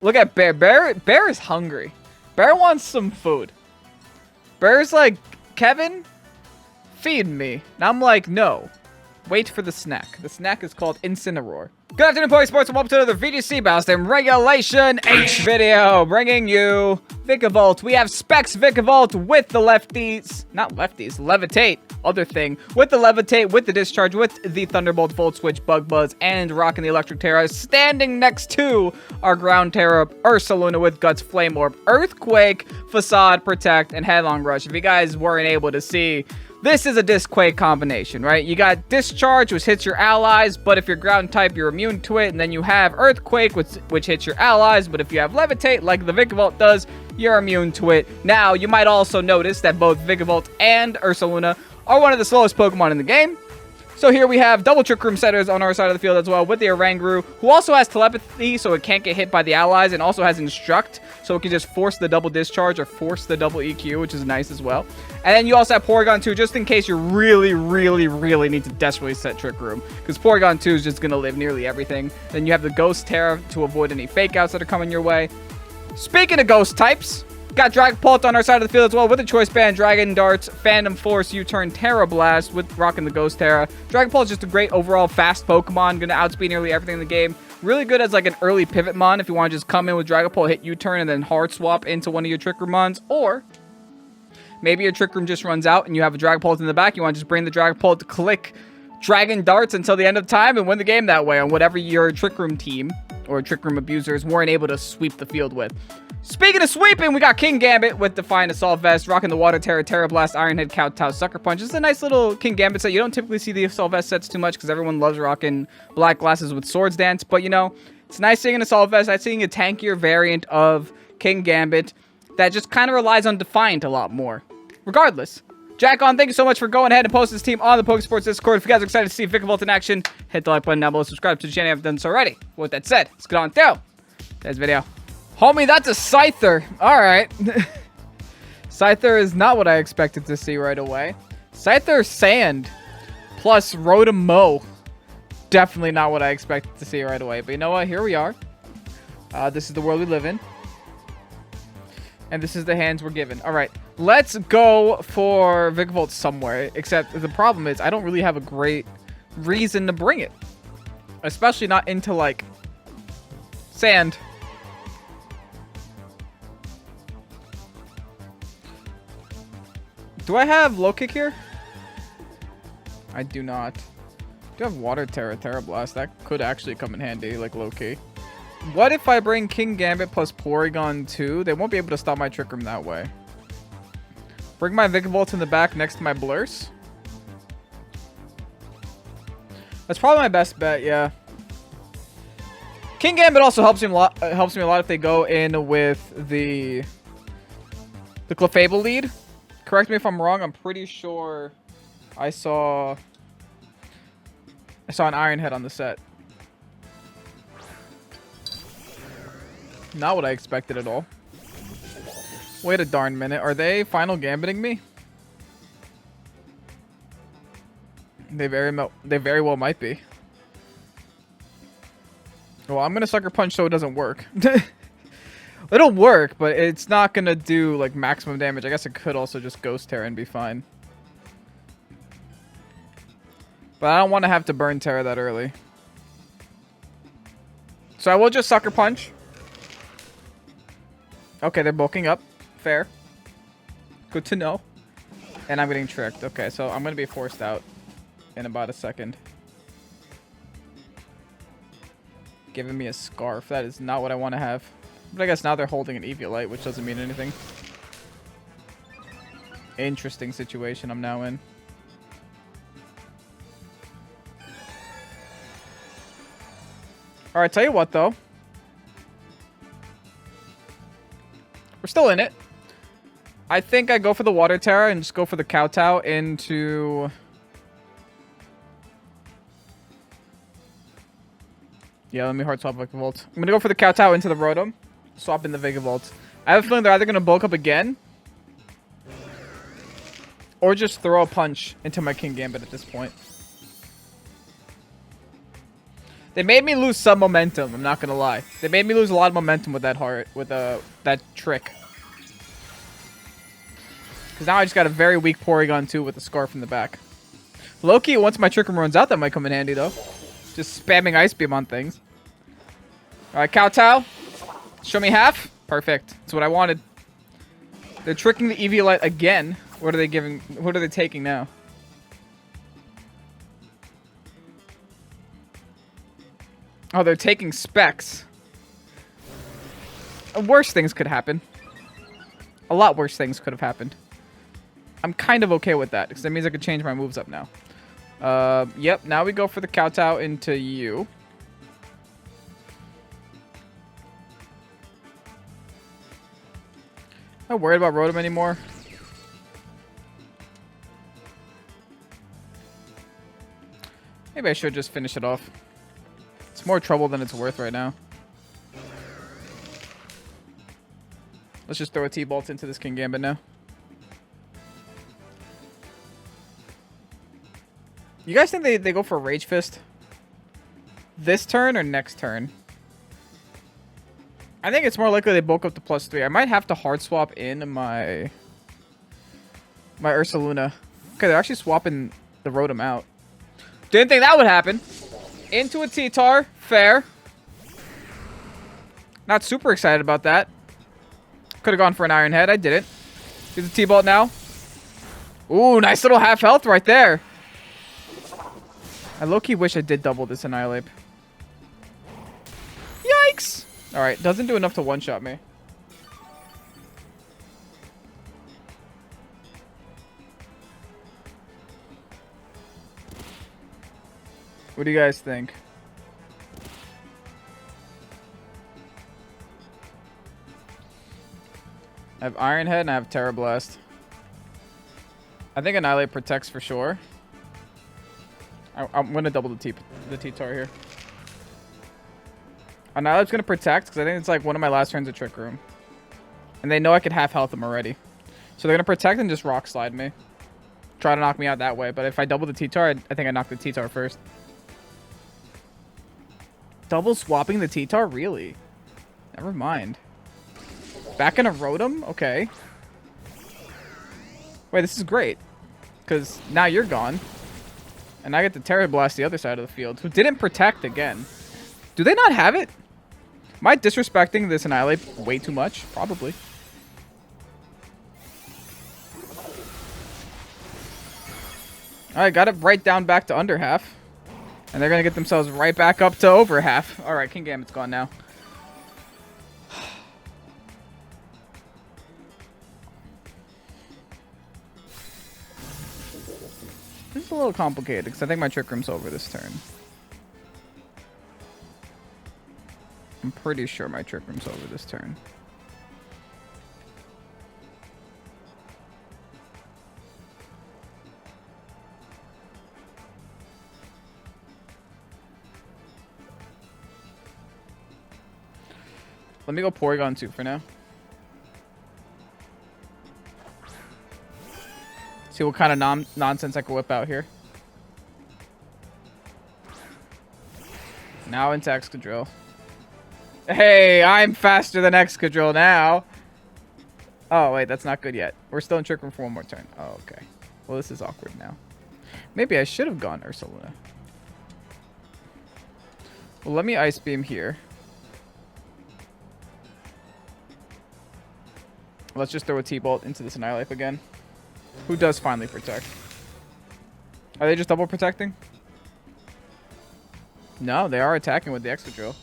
Look at Bear. Bear is hungry. Bear wants some food. Bear's like, Kevin, feed me. And I'm like, no. Wait for the snack. The snack is called Incineroar. Good afternoon, Pokesports, and welcome to another VGC Ballast and Regulation H video, bringing you Vikavolt. We have Specs Vikavolt with the lefties, not lefties, levitate, other thing, with the levitate, with the discharge, with the Thunderbolt, Volt Switch, Bug Buzz, and rocking the Electric Terra, standing next to our Ground Terra, Ursaluna with Guts, Flame Orb, Earthquake, Facade, Protect, and Headlong Rush. If you guys weren't able to see, this is a Disc-Quake combination, right? You got Discharge, which hits your allies, but if you're ground type, you're immune to it. And then you have Earthquake, which hits your allies, but if you have Levitate, like the Vikavolt does, you're immune to it. Now, you might also notice that both Vikavolt and Ursaluna are one of the slowest Pokemon in the game. So here we have double Trick Room setters on our side of the field as well with the Oranguru, who also has Telepathy, so it can't get hit by the allies, and also has Instruct, so it can just force the double Discharge or force the double EQ, which is nice as well. And then you also have Porygon 2, just in case you really need to desperately set Trick Room, because Porygon 2 is just going to live nearly everything. Then you have the Ghost Terra to avoid any Fake Outs that are coming your way. Speaking of Ghost types, got Dragapult on our side of the field as well with the Choice Band, Dragon Darts, Phantom Force, U-Turn, Terra Blast with rocking the Ghost Terra. Dragapult is just a great overall fast Pokemon, going to outspeed nearly everything in the game. Really good as like an early pivot mon if you want to just come in with Dragapult, hit U-Turn, and then hard swap into one of your Trick Room mons. Or maybe your Trick Room just runs out and you have a Dragapult in the back. You want to just bring the Dragapult to click Dragon Darts until the end of time and win the game that way on whatever your Trick Room team or Trick Room abusers weren't able to sweep the field with. Speaking of sweeping, we got King Gambit with Defiant Assault Vest, rocking the Water Terra, Terra Blast, Iron Head, Kowtow, Sucker Punch. This is a nice little King Gambit set. You don't typically see the Assault Vest sets too much because everyone loves rocking black glasses with Swords Dance. But, you know, it's nice seeing an Assault Vest. I'm seeing a tankier variant of King Gambit that just kind of relies on Defiant a lot more. Regardless, Jack On, thank you so much for going ahead and posting this team on the Pokesports Discord. If you guys are excited to see Vikavolt in action, hit the like button down below, subscribe to the channel if you haven't done so already. With that said, let's get on through today's video. Homie, that's a Scyther. Alright. Scyther is not what I expected to see right away. Scyther Sand plus Rotom-Mow. Definitely not what I expected to see right away. But you know what? Here we are. This is the world we live in. And this is the hands we're given. Alright. Let's go for Vikavolt somewhere. Except the problem is I don't really have a great reason to bring it. Especially not into, like, sand. Do I have Low Kick here? I do not. Do have Water Terra, Terra Blast. That could actually come in handy, like low key. What if I bring King Gambit plus Porygon 2? They won't be able to stop my Trick Room that way. Bring my Vikavolt in the back next to my Blurs. That's probably my best bet, yeah. King Gambit also helps me a lot. If they go in with the Clefable lead. Correct me if I'm wrong. I'm pretty sure I saw an Iron Head on the set. Not what I expected at all. Wait a darn minute. Are they final gambiting me? They very well might be. Well, I'm gonna Sucker Punch so it doesn't work. It'll work, but it's not gonna do like maximum damage. I guess it could also just Ghost Terra and be fine. But I don't want to have to burn Terra that early. So I will just Sucker Punch. Okay, they're bulking up. Fair. Good to know. And I'm getting tricked. Okay, so I'm gonna be forced out in about a second. Giving me a Scarf. That is not what I want to have. But I guess now they're holding an Eviolite, which doesn't mean anything. Interesting situation I'm now in. Alright, tell you what, though. We're still in it. I think I go for the Water Terra and just go for the Kowtow into... Yeah, let me hard swap Vikavolt. I'm going to go for the Kowtow into the Rotom. Swap in the Vikavolt. I have a feeling they're either going to bulk up again or just throw a punch into my King Gambit at this point. They made me lose some momentum, I'm not gonna lie. They made me lose a lot of momentum with that that trick. Because now I just got a very weak Porygon too with the Scarf in the back. Low-key, once my Trick Room runs out, that might come in handy though. Just spamming Ice Beam on things. Alright, Kowtow. Show me half. Perfect. That's what I wanted. They're tricking the Eviolite again. What are they giving? What are they taking now? Oh, they're taking Specs. Worse things could happen. A lot worse things could have happened. I'm kind of okay with that, because that means I could change my moves up now. Yep, now we go for the Kowtow into you. Not worried about Rotom anymore. Maybe I should just finish it off. It's more trouble than it's worth right now. Let's just throw a T-Bolt into this King Gambit now. You guys think they go for a Rage Fist? This turn or next turn? I think it's more likely they bulk up to +3. I might have to hard swap in my Ursaluna. Okay, they're actually swapping the Rotom out. Didn't think that would happen. Into a T-Tar. Fair. Not super excited about that. Could have gone for an Iron Head. I didn't. Use the T-Bolt now. Ooh, nice little half health right there. I low-key wish I did double this Annihilate. Yikes! Alright, doesn't do enough to one-shot me. What do you guys think? I have Iron Head and I have Terra Blast. I think Annihilate protects for sure. I'm going to double the T-Tar here. Annihilate's going to protect because I think it's like one of my last turns of Trick Room. And they know I could half health them already. So they're going to protect and just Rock Slide me. Try to knock me out that way. But if I double the T-Tar, I think I knock the T-Tar first. Double swapping the T-Tar? Really? Never mind. Back in a Rotom? Okay. Wait, this is great. Because now you're gone. And I get to Terra Blast the other side of the field. Who didn't protect again. Do they not have it? Am I disrespecting this Annihilate way too much? Probably. Alright, got it right down back to under half. And they're going to get themselves right back up to over half. Alright, King Gambit's gone now. This is a little complicated because I think my Trick Room's over this turn. I'm pretty sure my Trick Room's over this turn. Let me go Porygon 2 for now. See what kind of nonsense I can whip out here. Now into Excadrill. Hey, I'm faster than Excadrill now. Oh, wait, that's not good yet. We're still in Trick Room for one more turn. Oh, okay. Well, this is awkward now. Maybe I should have gone Ursaluna. Well, let me Ice Beam here. Let's just throw a T-Bolt into this Annihilate again. Who does finally protect? Are they just double protecting? No, they are attacking with the Excadrill.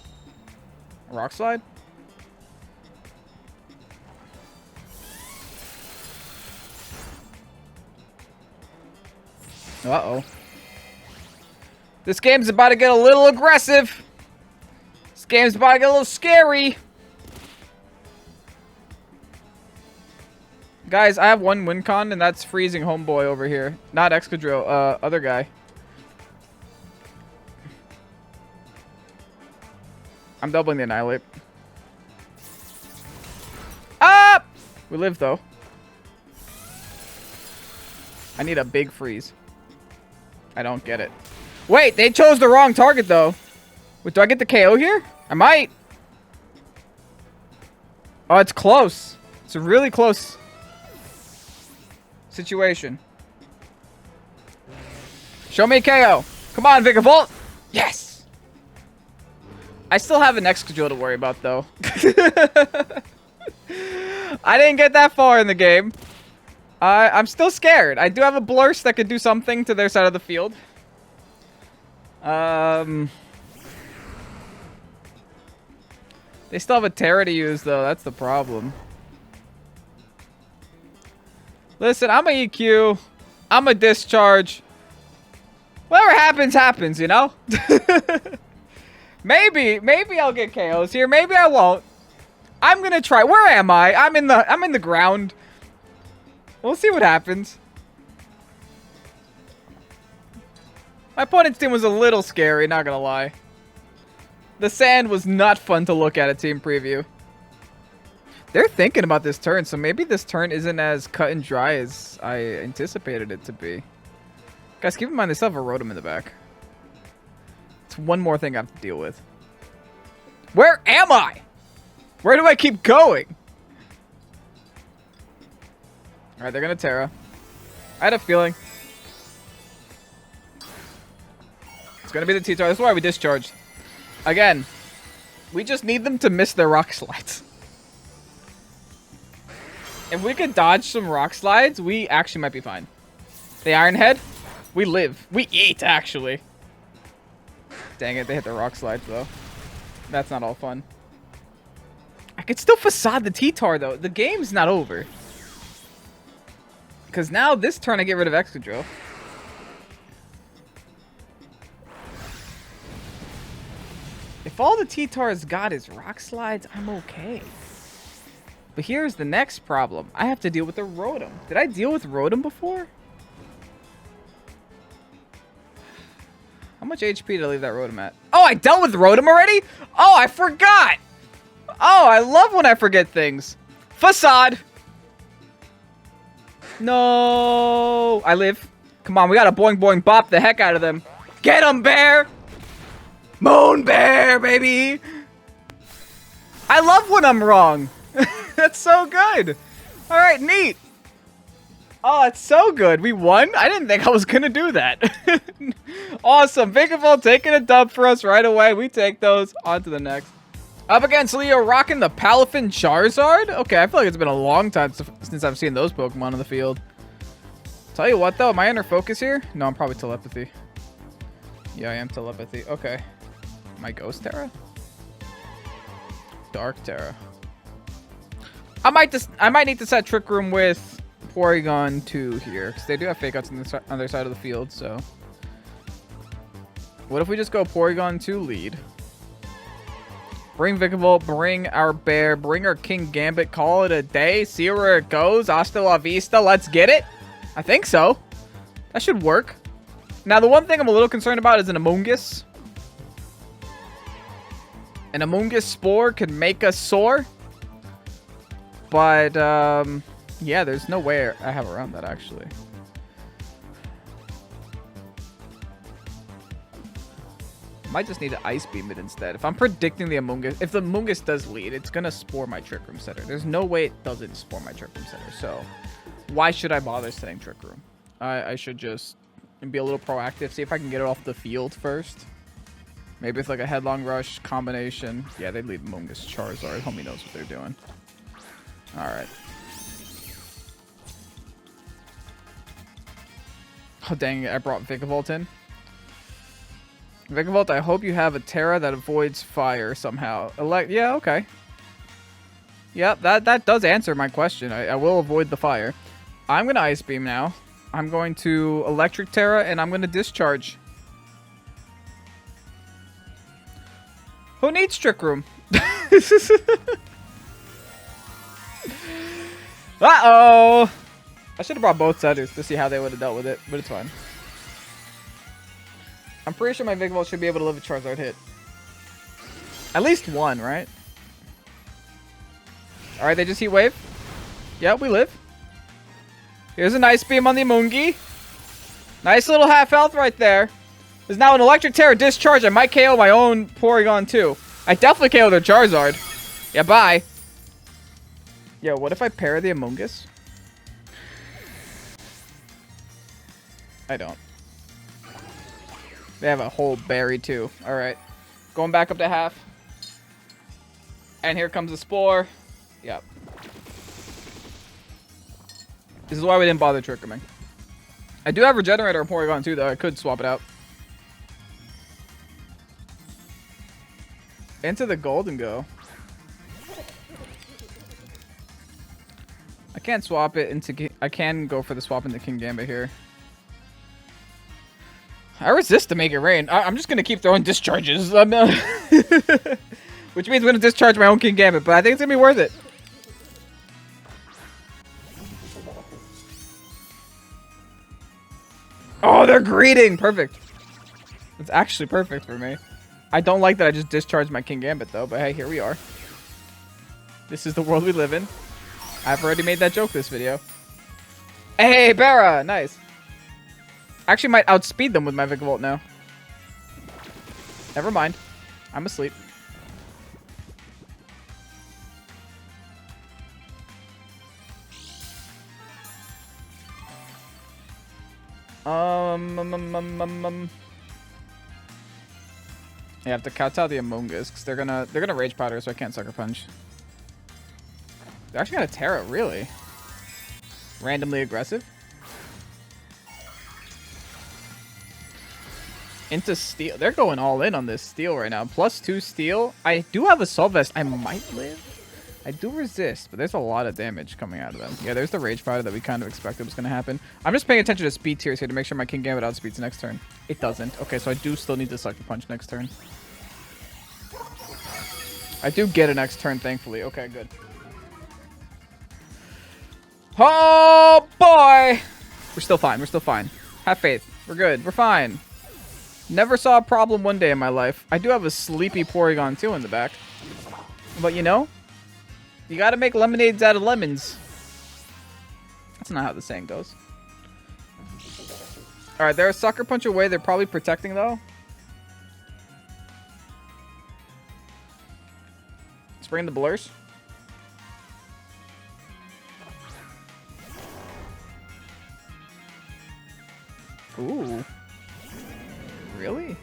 Rock Slide? Uh-oh. This game's about to get a little aggressive. This game's about to get a little scary. Guys, I have one win con, and that's freezing homeboy over here. Not Excadrill, other guy. I'm doubling the Annihilate. Ah! We live, though. I need a big freeze. I don't get it. Wait, they chose the wrong target, though. Wait, do I get the KO here? I might. Oh, it's close. It's a really close situation. Show me a KO. Come on, Vikavolt. Yes. I still have an Excadrill to worry about, though. I didn't get that far in the game. I'm still scared. I do have a Blurst that could do something to their side of the field. They still have a Terra to use, though. That's the problem. Listen, I'm a EQ. I'm a Discharge. Whatever happens, happens, you know? Maybe I'll get KOs here. Maybe I won't. I'm gonna try. Where am I? I'm in the ground. We'll see what happens. My opponent's team was a little scary, not gonna lie. The sand was not fun to look at team preview. They're thinking about this turn, so maybe this turn isn't as cut and dry as I anticipated it to be. Guys, keep in mind they still have a Rotom in the back. It's one more thing I have to deal with. Where am I? Where do I keep going? Alright, they're gonna Terra. I had a feeling. It's gonna be the T-Tar. That's why we discharged. Again, we just need them to miss their Rock Slides. If we could dodge some Rock Slides, we actually might be fine. The Iron Head, we live. We eat, actually. Dang it, they hit the Rock Slides, though. That's not all fun. I could still Facade the T-Tar, though. The game's not over. Because now, this turn, I get rid of Excadrill. If all the T-Tar's got is Rock Slides, I'm okay. But here's the next problem. I have to deal with a Rotom. Did I deal with Rotom before? How much HP did I leave that Rotom at? Oh, I dealt with Rotom already? Oh, I forgot! Oh, I love when I forget things. Facade! No! I live. Come on, we gotta boing boing bop the heck out of them. Get him, Bear! Moon Bear, baby! I love when I'm wrong. That's so good. All right, neat. Oh, it's so good. We won? I didn't think I was going to do that. Awesome. Vikavolt taking a dub for us right away. We take those. On to the next. Up against Leo, rocking the Palafin Charizard. Okay, I feel like it's been a long time since I've seen those Pokemon on the field. Tell you what, though. Am I under focus here? No, I'm probably telepathy. Yeah, I am telepathy. Okay. Am I Ghost Terra? Dark Terra. I might need to set Trick Room with Porygon 2 here, because they do have Fake Outs on their side of the field, so. What if we just go Porygon 2 lead? Bring Vikavolt, bring our Bear, bring our King Gambit, call it a day, see where it goes, hasta la vista, let's get it? I think so. That should work. Now, the one thing I'm a little concerned about is an Amoonguss. An Amoonguss Spore can make us soar. But, yeah, there's no way I have around that, actually. Might just need to Ice Beam it instead. If I'm predicting the Amoonguss, if the Amoonguss does lead, it's going to Spore my Trick Room Setter. There's no way it doesn't Spore my Trick Room Setter. So, why should I bother setting Trick Room? I should just be a little proactive. See if I can get it off the field first. Maybe with like a Headlong Rush combination. Yeah, they'd lead Amoonguss Charizard. Homie knows what they're doing. Alright. Oh, dang it. I brought Vikavolt in. Vikavolt, I hope you have a Terra that avoids fire somehow. Yeah, okay. Yep, that does answer my question. I will avoid the fire. I'm going to Ice Beam now. I'm going to Electric Terra, and I'm going to Discharge. Who needs Trick Room? Uh-oh! I should have brought both setters to see how they would have dealt with it, but it's fine. I'm pretty sure my Vikavolt should be able to live a Charizard hit. At least one, right? Alright, they just Heat Wave. Yeah, we live. Here's a nice beam on the Amoonguss. Nice little half health right there. There's now an Electric Terror Discharge. I might KO my own Porygon too. I definitely KO their Charizard. Yeah, bye. Yo, what if I pair the Amoonguss? I don't. They have a whole berry too. Alright. Going back up to half. And here comes the Spore. Yep. This is why we didn't bother tricking me. I do have Regenerator and Porygon too, though. I could swap it out. Into the gold and go. I can't swap it into... I can go for the swap into King Gambit here. I resist to make it rain. I'm just going to keep throwing discharges. Which means I'm going to discharge my own King Gambit, but I think it's going to be worth it. Oh, they're greeting! Perfect. It's actually perfect for me. I don't like that I just discharged my King Gambit, though, but hey, here we are. This is the world we live in. I've already made that joke this video. Hey, Barra! Nice. I actually might outspeed them with my Vikavolt now. Never mind. I'm asleep. I have to cut out the Amoonguss because they're gonna Rage Powder, so I can't Sucker Punch. They're actually gonna Terra, really. Randomly aggressive. Into Steel. They're going all in on this Steel right now. +2 Steel. I do have a Soul Vest. I might live. I do resist, but there's a lot of damage coming out of them. Yeah, there's the Rage Powder that we kind of expected was going to happen. I'm just paying attention to speed tiers here to make sure my King Gambit outspeeds next turn. It doesn't. Okay, so I do still need to Sucker Punch next turn. I do get a next turn, thankfully. Okay, good. Oh, boy! We're still fine. We're still fine. Have faith. We're good. We're fine. Never saw a problem one day in my life. I do have a sleepy Porygon, too, in the back. But, you know, you gotta make lemonades out of lemons. That's not how the saying goes. Alright, they're a Sucker Punch away. They're probably protecting, though. Let's bring in the Blurs. Ooh. Really?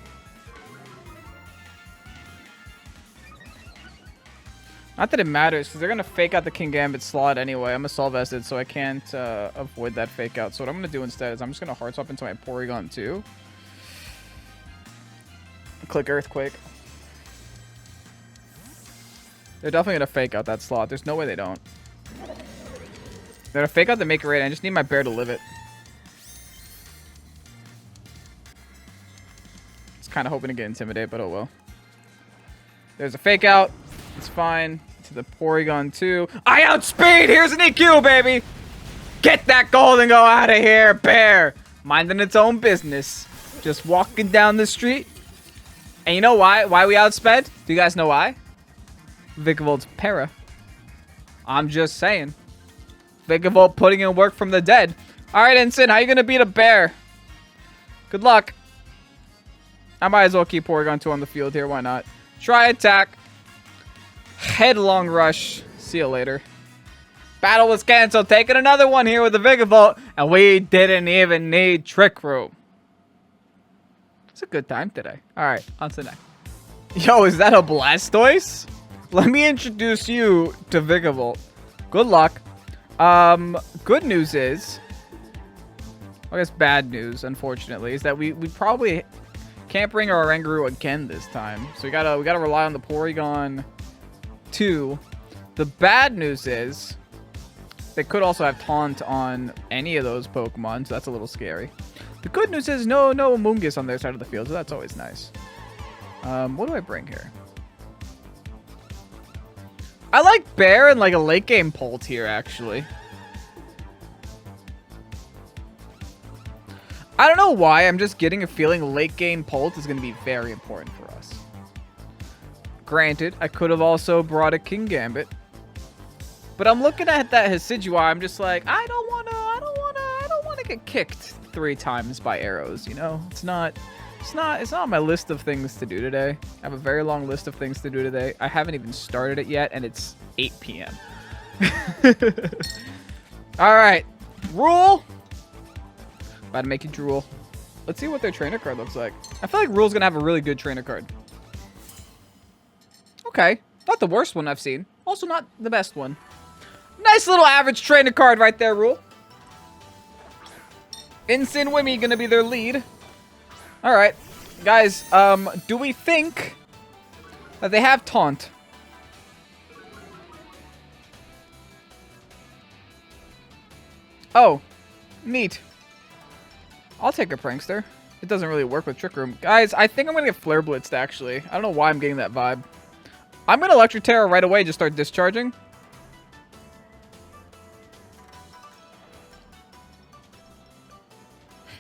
Not that it matters, because they're going to fake out the King Gambit slot anyway. I'm a Soul Vested, so I can't avoid that fake out. So what I'm going to do instead is I'm just going to Heart Swap into my Porygon too. Click Earthquake. They're definitely going to fake out that slot. There's no way they don't. They're going to fake out the Make It Rain. I just need my bear to live it. Kind of hoping to get Intimidate, but oh well. There's a fake out. It's fine. To the Porygon 2. I outspeed! Here's an EQ, baby! Get that gold and go out of here, bear! Minding its own business. Just walking down the street. And you know why? Why we outsped? Do you guys know why? Vikavolt's para. I'm just saying. Vikavolt putting in work from the dead. Alright, Ensign, how you gonna beat a bear? Good luck. I might as well keep Porygon 2 on the field here. Why not? Try attack. Headlong rush. See you later. Battle was canceled. Taking another one here with the Vikavolt. And we didn't even need Trick Room. It's a good time today. Alright, on to the next. Yo, is that a Blastoise? Let me introduce you to Vikavolt. Good luck. Good news is... I guess bad news, unfortunately, is that we probably... can't bring our Oranguru again this time. So we gotta rely on the Porygon 2. The bad news is they could also have Taunt on any of those Pokemon, so that's a little scary. The good news is no Amoonguss on their side of the field, so that's always nice. What do I bring here? I like Bear and like a late game Polt here, actually. I don't know why, I'm just getting a feeling late game Polt is going to be very important for us. Granted, I could have also brought a King Gambit. But I'm looking at that Hesidueye, I'm just like, I don't want to get kicked 3 times by arrows, you know? It's not It's not on my list of things to do today. I have a very long list of things to do today. I haven't even started it yet, and it's 8 p.m. All right, Rule. About to make you drool. Let's see what their trainer card looks like. I feel like Rule's gonna have a really good trainer card. Okay, not the worst one I've seen. Also not the best one. Nice little average trainer card right there, Rule. Insane Wimmy gonna be their lead. All right, guys. Do we think that they have taunt? Oh, neat. I'll take a prankster. It doesn't really work with Trick Room. Guys, I think I'm gonna get Flare Blitzed, actually. I don't know why I'm getting that vibe. I'm gonna Electric Terror right away, just start discharging.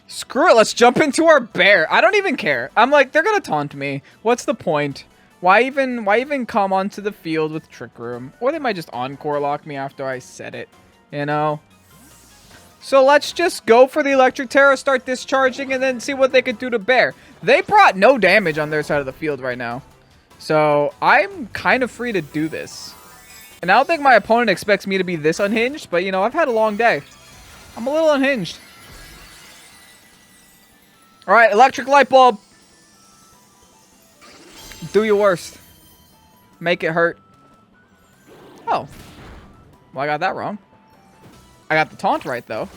Screw it, let's jump into our bear. I don't even care. I'm like, they're gonna taunt me. What's the point? Why even come onto the field with Trick Room? Or they might just Encore Lock me after I said it, you know? So let's just go for the Electric Terror, start discharging, and then see what they could do to Bear. They brought no damage on their side of the field right now. So I'm kind of free to do this. And I don't think my opponent expects me to be this unhinged, but you know, I've had a long day. I'm a little unhinged. All right, Electric Light Bulb. Do your worst. Make it hurt. Oh. Well, I got that wrong. I got the taunt right, though.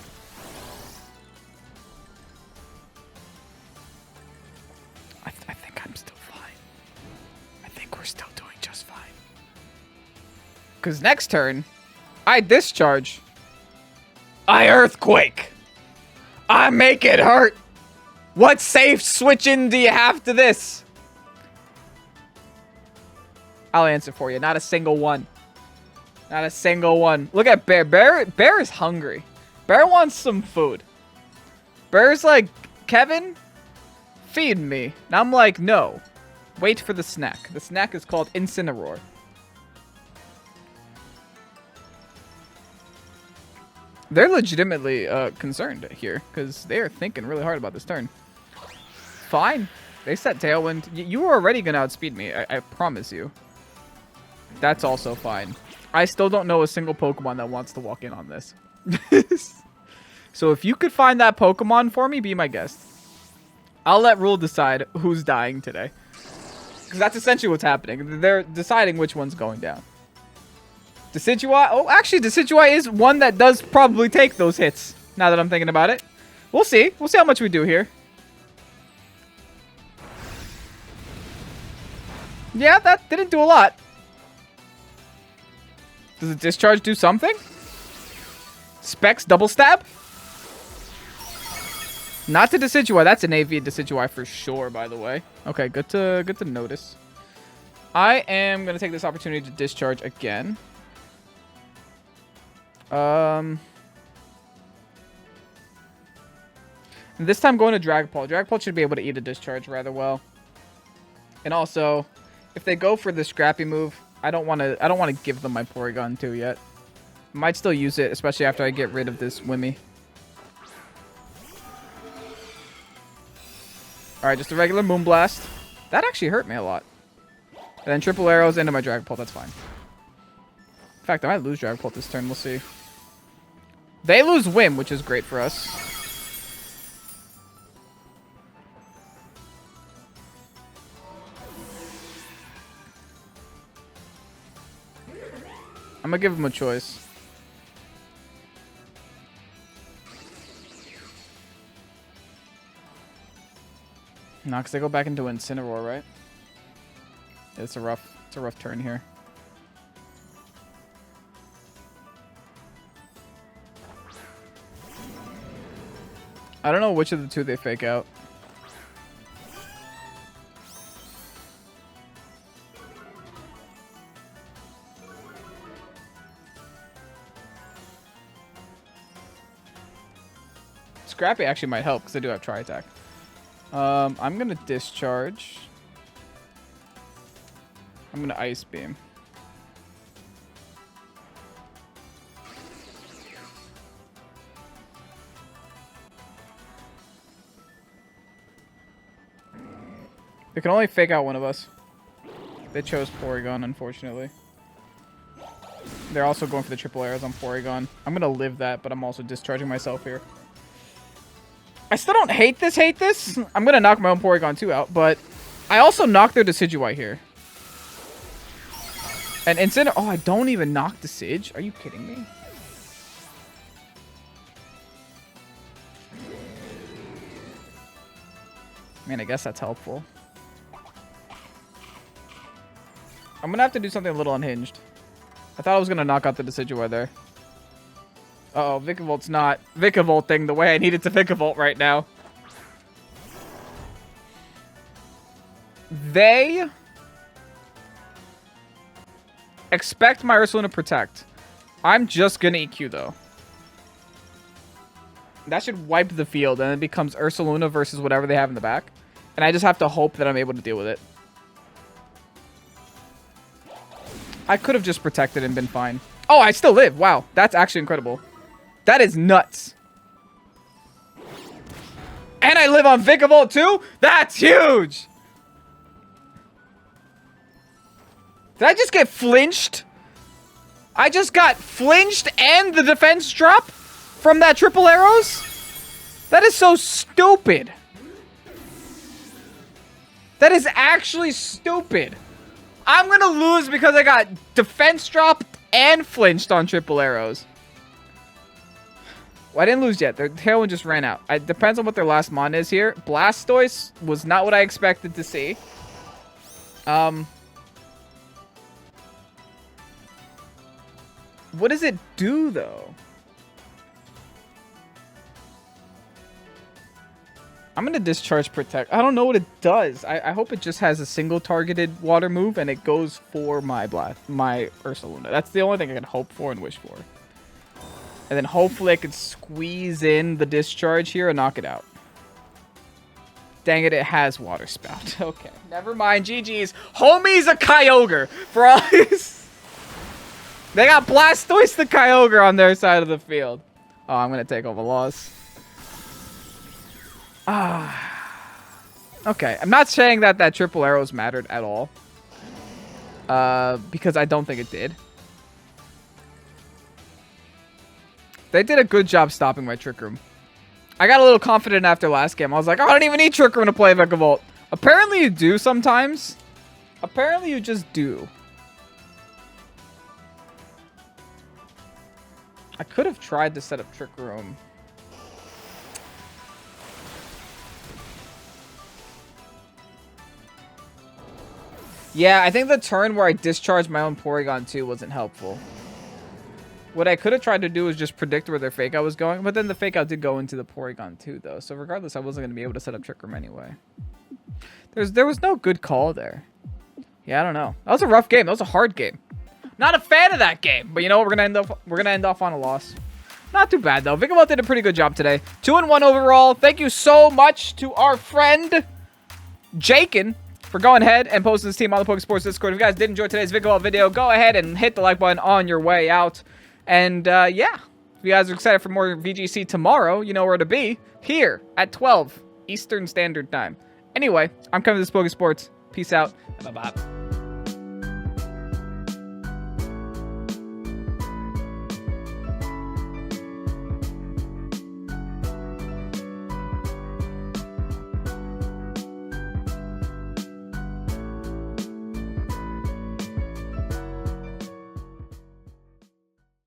I think I'm still fine. I think we're still doing just fine. Because next turn, I discharge. I Earthquake. I make it hurt. What safe switching do you have to this? I'll answer for you. Not a single one. Not a single one. Look at Bear. Bear is hungry. Bear wants some food. Bear's like, Kevin, feed me. And I'm like, no. Wait for the snack. The snack is called Incineroar. They're legitimately concerned here because they are thinking really hard about this turn. Fine. They set Tailwind. You were already going to outspeed me. I promise you. That's also fine. I still don't know a single Pokemon that wants to walk in on this. So if you could find that Pokemon for me, be my guest. I'll let Rule decide who's dying today. Because that's essentially what's happening. They're deciding which one's going down. Decidueye. Oh, actually, Decidueye is one that does probably take those hits. Now that I'm thinking about it. We'll see. We'll see how much we do here. Yeah, that didn't do a lot. Does the discharge do something? Specs double stab? Not to Decidueye. That's an AV Decidueye for sure, by the way. Okay, good to notice. I am going to take this opportunity to discharge again. This time going to Dragapult. Dragapult should be able to eat a discharge rather well. And also, if they go for the Scrappy move, I don't want to give them my Porygon 2 yet. Might still use it, especially after I get rid of this Wimmy. Alright, just a regular Moonblast. That actually hurt me a lot. And then triple arrows into my Dragapult, that's fine. In fact, I might lose Dragapult this turn, we'll see. They lose Whim, which is great for us. I'm gonna give him a choice. No, because they go back into Incineroar, right? It's a rough turn here. I don't know which of the two they fake out. Scrappy actually might help because I do have Tri-Attack. I'm going to discharge. I'm going to Ice Beam. They can only fake out one of us. They chose Porygon, unfortunately. They're also going for the triple arrows on Porygon. I'm going to live that, but I'm also discharging myself here. I still don't hate this. I'm going to knock my own Porygon 2 out, but I also knocked their Decidueye here. And Incineroar... Oh, I don't even knock the Decidueye? Are you kidding me? Man, I guess that's helpful. I'm going to have to do something a little unhinged. I thought I was going to knock out the Decidueye there. Uh-oh, Vikavolt's not Vikavolting the way I need it to Vikavolt right now. They expect my Ursaluna to protect. I'm just going to EQ, though. That should wipe the field, and it becomes Ursaluna versus whatever they have in the back. And I just have to hope that I'm able to deal with it. I could have just protected and been fine. Oh, I still live. Wow, that's actually incredible. That is nuts. And I live on Vikavolt too? That's huge! Did I just get flinched? I just got flinched and the defense drop from that triple arrows? That is so stupid. That is actually stupid. I'm gonna lose because I got defense dropped and flinched on triple arrows. Well, I didn't lose yet. Their tailwind just ran out. It depends on what their last mon is here. Blastoise was not what I expected to see. What does it do, though? I'm going to discharge Protect. I don't know what it does. I hope it just has a single targeted water move and it goes for my Ursaluna. That's the only thing I can hope for and wish for. And then hopefully I can squeeze in the discharge here and knock it out. Dang it, it has Water Spout. Okay, never mind. GG's. Homie's a Kyogre for all his... They got Blastoise the Kyogre on their side of the field. Oh, I'm going to take over loss. Okay, I'm not saying that triple arrows mattered at all. Because I don't think it did. They did a good job stopping my Trick Room. I got a little confident after last game. I was like, oh, I don't even need Trick Room to play Vikavolt. Apparently you do sometimes. Apparently you just do. I could have tried to set up Trick Room. Yeah, I think the turn where I discharged my own Porygon 2 wasn't helpful. What I could have tried to do was just predict where their Fake Out was going, but then the Fake Out did go into the Porygon 2, though. So regardless, I wasn't going to be able to set up Trick Room anyway. There was no good call there. Yeah, I don't know. That was a rough game. That was a hard game. Not a fan of that game, but you know what? We're gonna end off on a loss. Not too bad though. Vikavolt did a pretty good job today. 2-1 overall. Thank you so much to our friend Jakin for going ahead and posting this team on the Pokesports Discord. If you guys did enjoy today's Vikavolt video, go ahead and hit the like button on your way out. And yeah, if you guys are excited for more VGC tomorrow, you know where to be. Here at 12 Eastern Standard Time. Anyway, I'm coming to this Pokesports. Peace out. Bye-bye.